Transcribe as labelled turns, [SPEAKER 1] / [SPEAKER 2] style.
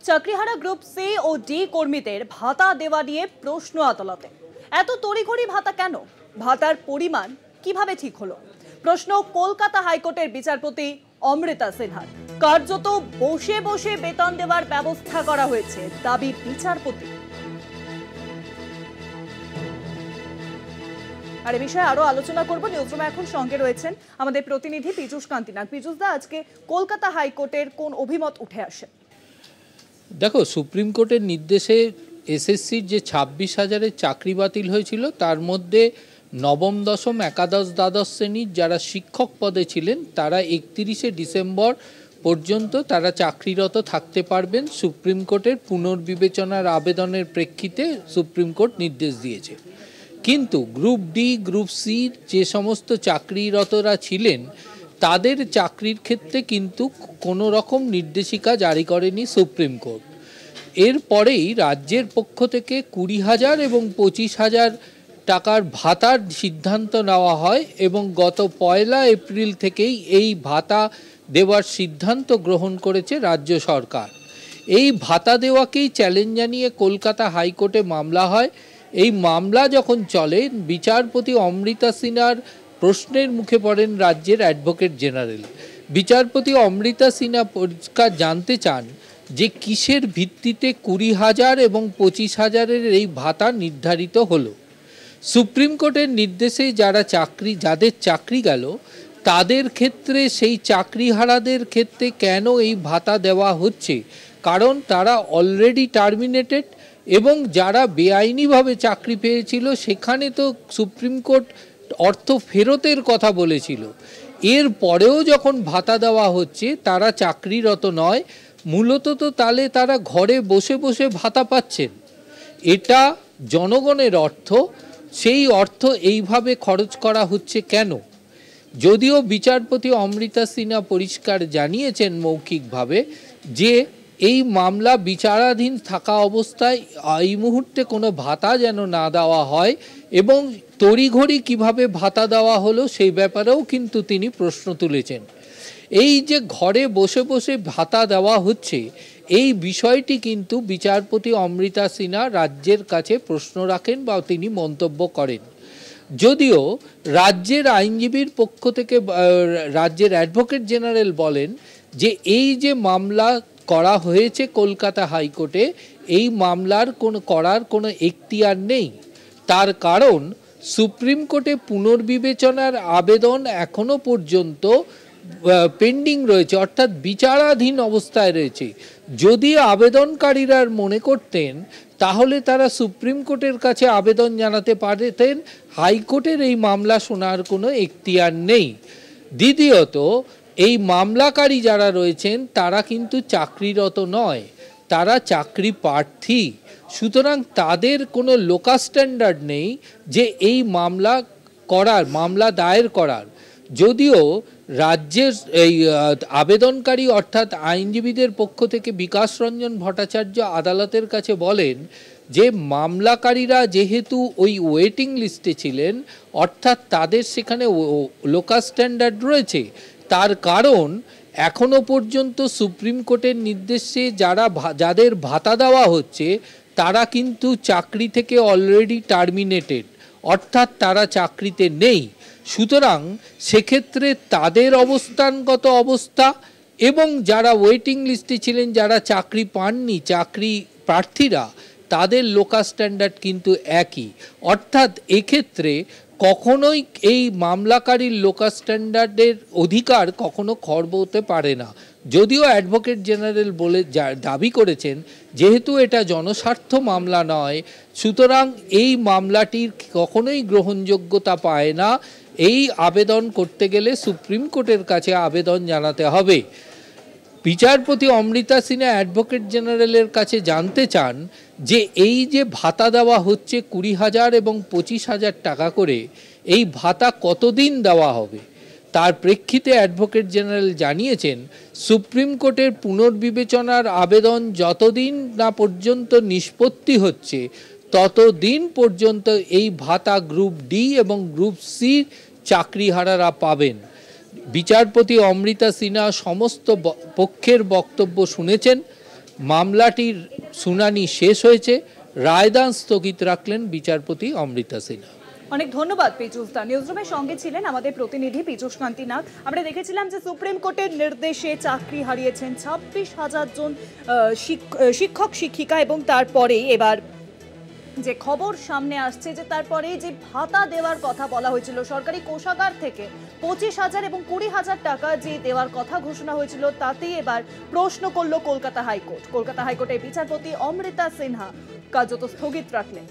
[SPEAKER 1] চাকরিহারা group C ও D কর্মীদের ভাতা দেওয়া নিয়ে প্রশ্ন আদালতে। এত তড়িঘড়ি ভাতা কেন? ভাতার পরিমাণ কিভাবে ঠিক হলো? প্রশ্ন কলকাতা হাইকোর্টের বিচারপতি অমৃতা সিনহার। কার্যত বসে বসে বেতন দেওয়ার ব্যবস্থা করা হয়েছে দাবি বিচারপতি। আর এই বিষয়ে আরো আলোচনা করব। নিউজরুমে এখন সঙ্গে রয়েছেন আমাদের প্রতিনিধি পীযূষ কান্তি নাগ। পীযূষ দা, আজকে কলকাতা হাইকোর্টের কোন অভিমত উঠে আসে?
[SPEAKER 2] দেখো, সুপ্রিম কোর্টের নির্দেশে এসএসসির যে 26,000-এর চাকরি বাতিল হয়েছিল তার মধ্যে নবম দশম একাদশ দ্বাদশ শ্রেণীর যারা শিক্ষক পদে ছিলেন তারা 31শে ডিসেম্বর পর্যন্ত তারা চাকরিরত থাকতে পারবেন। সুপ্রিম কোর্টের পুনর্বিবেচনার আবেদনের প্রেক্ষিতে সুপ্রিম কোর্ট নির্দেশ দিয়েছে। কিন্তু গ্রুপ ডি গ্রুপ সি যে সমস্ত চাকরিরতরা ছিলেন তাদের চাকরির ক্ষেত্রে কিন্তু কোনো রকম নির্দেশিকা জারি করেনি সুপ্রিম কোর্ট। এরপরেই রাজ্যের পক্ষ থেকে 20,000 এবং 25,000 টাকার ভাতার সিদ্ধান্ত নেওয়া হয় এবং গত 1 এপ্রিল থেকেই এই ভাতা দেওয়ার সিদ্ধান্ত গ্রহণ করেছে রাজ্য সরকার। এই ভাতা দেওয়াকেই চ্যালেঞ্জ জানিয়ে কলকাতা হাইকোর্টে মামলা হয়। এই মামলা যখন চলে, বিচারপতি অমৃতা সিনহার প্রশ্নের মুখে পড়েন রাজ্যের অ্যাডভোকেট জেনারেল। বিচারপতি অমৃতা সিনহা পরিষ্কার জানতে চান যে কিসের ভিত্তিতে 20,000 এবং 25,000-এর এই ভাতা নির্ধারিত হলো। সুপ্রিম কোর্টের নির্দেশে যাদের চাকরি গেল তাদের ক্ষেত্রে সেই চাকরিহারাদের ক্ষেত্রে কেন এই ভাতা দেওয়া হচ্ছে? কারণ তারা অলরেডি টার্মিনেটেড এবং যারা বেআইনিভাবে চাকরি পেয়েছিল সেখানে তো সুপ্রিম কোর্ট অর্থ ফেরতের কথা বলেছিল। এর পরেও যখন ভাতা দেওয়া হচ্ছে তারা চাকরিরত নয়, মূলত তো তাহলে তারা ঘরে বসে বসে ভাতা পাচ্ছেন। এটা জনগণের অর্থ, সেই অর্থ এইভাবে খরচ করা হচ্ছে কেন? যদিও বিচারপতি অমৃতা সিনহা পরিষ্কার জানিয়েছেন মৌখিকভাবে যে এই মামলা বিচারাধীন থাকা অবস্থায় এই মুহূর্তে কোনো ভাতা যেন না দেওয়া হয় এবং তড়িঘড়ি কিভাবে ভাতা দেওয়া হলো সেই ব্যাপারেও কিন্তু তিনি প্রশ্ন তুলেছেন। এই যে ঘরে বসে বসে ভাতা দেওয়া হচ্ছে এই বিষয়টি কিন্তু বিচারপতি অমৃতা সিনহা রাজ্যের কাছে প্রশ্ন রাখেন বা তিনি মন্তব্য করেন। যদিও রাজ্যের আইনজীবীর পক্ষ থেকে রাজ্যের অ্যাডভোকেট জেনারেল বলেন যে এই যে মামলা করা হয়েছে কলকাতা হাইকোর্টে, এই মামলার করার কোনো এখতিয়ার নেই। তার কারণ সুপ্রিম কোর্টে পুনর্বিবেচনার আবেদন এখনো পর্যন্ত পেন্ডিং রয়েছে, অর্থাৎ বিচারাধীন অবস্থায় রয়েছে। যদি আবেদনকারীরা মনে করতেন তাহলে তারা সুপ্রিম কোর্টের কাছে আবেদন জানাতে পারতেন, হাইকোর্টের এই মামলা শোনার কোনো এখতিয়ার নেই। দ্বিতীয়ত, এই মামলাকারী যারা রয়েছেন তারা কিন্তু চাকরিরত নয়, তারা চাকরি প্রার্থী। সুতরাং তাদের কোনো লোকাল স্ট্যান্ডার্ড নেই যে এই মামলা দায়ের করার। যদিও রাজ্যের এই আবেদনকারী অর্থাৎ আইনজীবীদের পক্ষ থেকে বিকাশ রঞ্জন ভট্টাচার্য আদালতের কাছে বলেন যে মামলাকারীরা যেহেতু ওই ওয়েটিং লিস্টে ছিলেন অর্থাৎ তাদের সেখানে লোকাল স্ট্যান্ডার্ড রয়েছে। তার কারণ এখনো পর্যন্ত সুপ্রিম কোর্টের নির্দেশে যাদের ভাতা দেওয়া হচ্ছে তারা কিন্তু চাকরি থেকে অলরেডি টার্মিনেটেড, অর্থাৎ তারা চাকরিতে নেই। সুতরাং সেক্ষেত্রে তাদের অবস্থানগত অবস্থা এবং যারা ওয়েটিং লিস্টে ছিলেন যারা চাকরি পাননি চাকরি প্রার্থীরা তাদের লোকাল স্ট্যান্ডার্ড কিন্তু একই। অর্থাৎ এক্ষেত্রে কখনোই এই মামলাকারীর লোকাল স্ট্যান্ডার্ডের অধিকার কখনো খর্ব হতে পারে না। যদিও অ্যাডভোকেট জেনারেল দাবি করেছেন যেহেতু এটা জনস্বার্থ মামলা নয় সুতরাং এই মামলাটির কখনোই গ্রহণযোগ্যতা পায় না। এই আবেদন করতে গেলে সুপ্রিম কোর্টের কাছে আবেদন জানাতে হবে। বিচারপতি অমৃতা সিনহা অ্যাডভোকেট জেনারেলের কাছে জানতে চান যে এই যে ভাতা দেওয়া হচ্ছে 20,000 এবং 25,000 টাকা করে, এই ভাতা কতদিন দেওয়া হবে? তার প্রেক্ষিতে অ্যাডভোকেট জেনারেল জানিয়েছেন সুপ্রিম কোর্টের পুনর্বিবেচনার আবেদন যতদিন না পর্যন্ত নিষ্পত্তি হচ্ছে ততদিন পর্যন্ত এই ভাতা গ্রুপ ডি এবং গ্রুপ সি চাকরিহারারা পাবেন। বিচারপতি অমৃতা সিনহা সমস্ত পক্ষের বক্তব্য শুনেছেন। মামলাটির শুনানি শেষ হয়েছে, রায়দান স্থগিত রাখলেন বিচারপতি অমৃতা সিনহা।
[SPEAKER 1] অনেক ধন্যবাদ পীযূষ দা। নিউজরুমের সঙ্গে ছিলেন আমাদের প্রতিনিধি পীযূষ কান্তি নাথ। আমরা দেখেছিলাম যে সুপ্রিম কোর্টের নির্দেশে চাকরি হারিয়েছেন 26,000 জন শিক্ষক শিক্ষিকা, এবং তারপরেই এবার যে খবর সামনে আসছে যে তারপরে যে ভাতা দেওয়ার কথা বলা হয়েছিল সরকারি কোষাগার থেকে 25,000 এবং 20,000 টাকা যে দেওয়ার কথা ঘোষণা হয়েছিল, তাতেই এবার প্রশ্ন করলো কলকাতা হাইকোর্ট। কলকাতা হাইকোর্টের বিচারপতি অমৃতা সিনহা কার্যত স্থগিত রাখলেন।